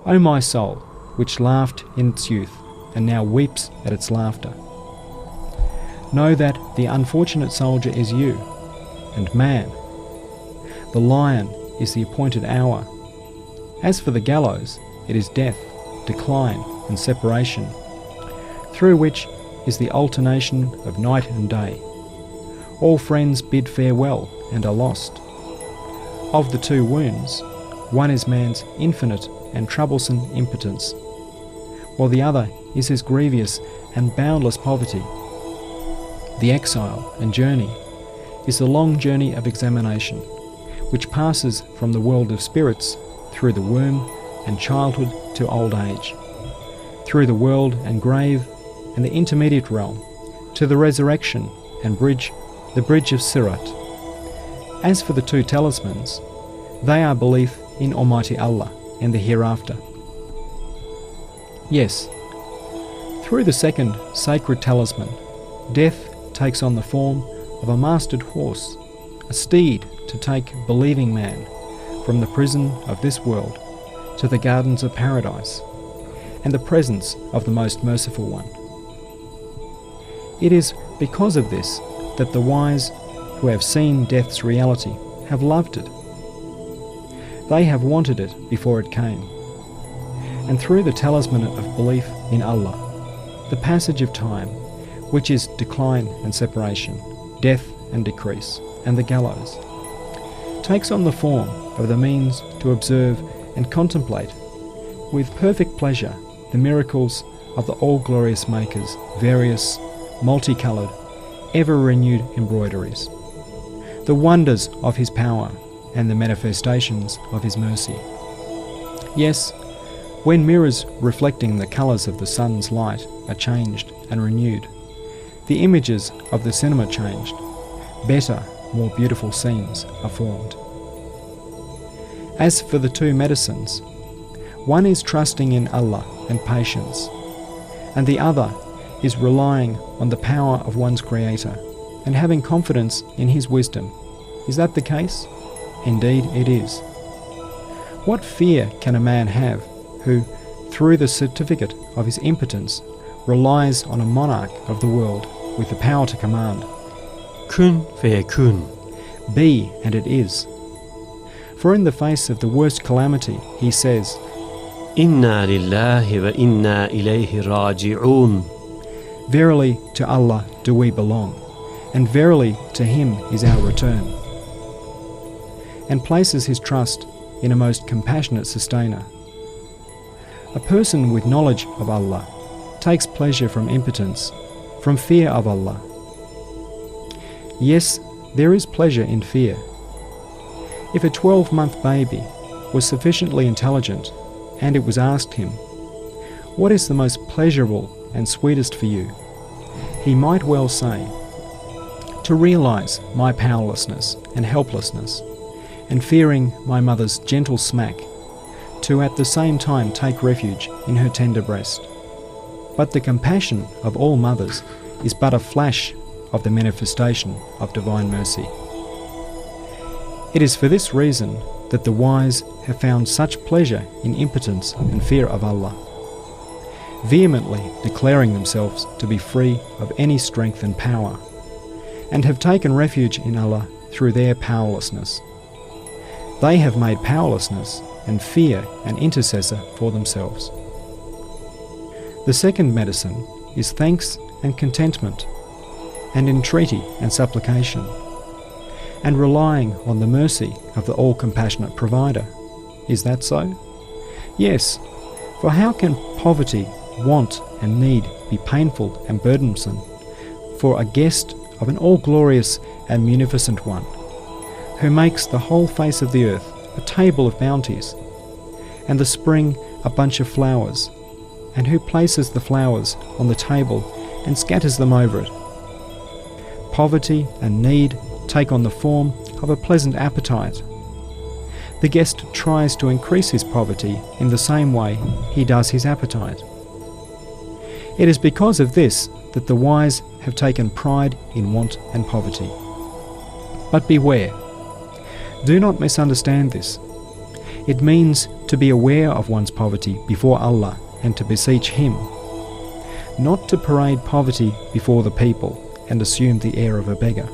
O my soul, which laughed in its youth, and now weeps at its laughter. Know that the unfortunate soldier is you, and man. The lion is the appointed hour. As for the gallows, it is death, decline, and separation, through which is the alternation of night and day. All friends bid farewell and are lost. Of the two wounds, one is man's infinite and troublesome impotence, while the other is his grievous and boundless poverty. The exile and journey is the long journey of examination, which passes from the world of spirits through the womb and childhood to old age, through the world and grave and the intermediate realm, to the resurrection and the bridge of Sirat. As for the two talismans, they are belief in Almighty Allah and the hereafter. Yes, through the second sacred talisman, death takes on the form of a mastered horse, a steed to take believing man from the prison of this world to the gardens of paradise and the presence of the most merciful one. It is because of this that the wise who have seen death's reality have loved it. They have wanted it before it came. And through the talisman of belief in Allah, the passage of time, which is decline and separation, death and decrease, and the gallows, takes on the form of the means to observe and contemplate with perfect pleasure the miracles of the all-glorious Maker's various, multicoloured, ever-renewed embroideries, the wonders of his power and the manifestations of his mercy. Yes, when mirrors reflecting the colours of the sun's light are changed and renewed, the images of the cinema changed, better, more beautiful scenes are formed. As for the two medicines, one is trusting in Allah and patience, and the other is relying on the power of one's Creator and having confidence in His wisdom. Is that the case? Indeed it is. What fear can a man have who, through the certificate of his impotence, relies on a monarch of the world with the power to command? Kun feyekun. Be, and it is. For in the face of the worst calamity, he says, Inna lillahi wa inna ilayhi raji'un. Verily to Allah do we belong, and verily to Him is our return. And places his trust in a most compassionate sustainer. A person with knowledge of Allah takes pleasure from impotence, from fear of Allah. Yes, there is pleasure in fear. If a 12-month baby was sufficiently intelligent and it was asked him, "What is the most pleasurable and sweetest for you?" he might well say, "To realize my powerlessness and helplessness, and fearing my mother's gentle smack, to at the same time take refuge in her tender breast." But the compassion of all mothers is but a flash of the manifestation of divine mercy. It is for this reason that the wise have found such pleasure in impotence and fear of Allah, vehemently declaring themselves to be free of any strength and power, and have taken refuge in Allah through their powerlessness. They have made powerlessness and fear an intercessor for themselves. The second medicine is thanks and contentment, and entreaty and supplication, and relying on the mercy of the all-compassionate Provider. Is that so? Yes, for how can poverty, want and need be painful and burdensome for a guest of an all-glorious and munificent one, who makes the whole face of the earth a table of bounties, and the spring a bunch of flowers, and who places the flowers on the table and scatters them over it? Poverty and need take on the form of a pleasant appetite. The guest tries to increase his poverty in the same way he does his appetite. It is because of this that the wise have taken pride in want and poverty. But beware, do not misunderstand this. It means to be aware of one's poverty before Allah and to beseech Him, not to parade poverty before the people and assume the air of a beggar.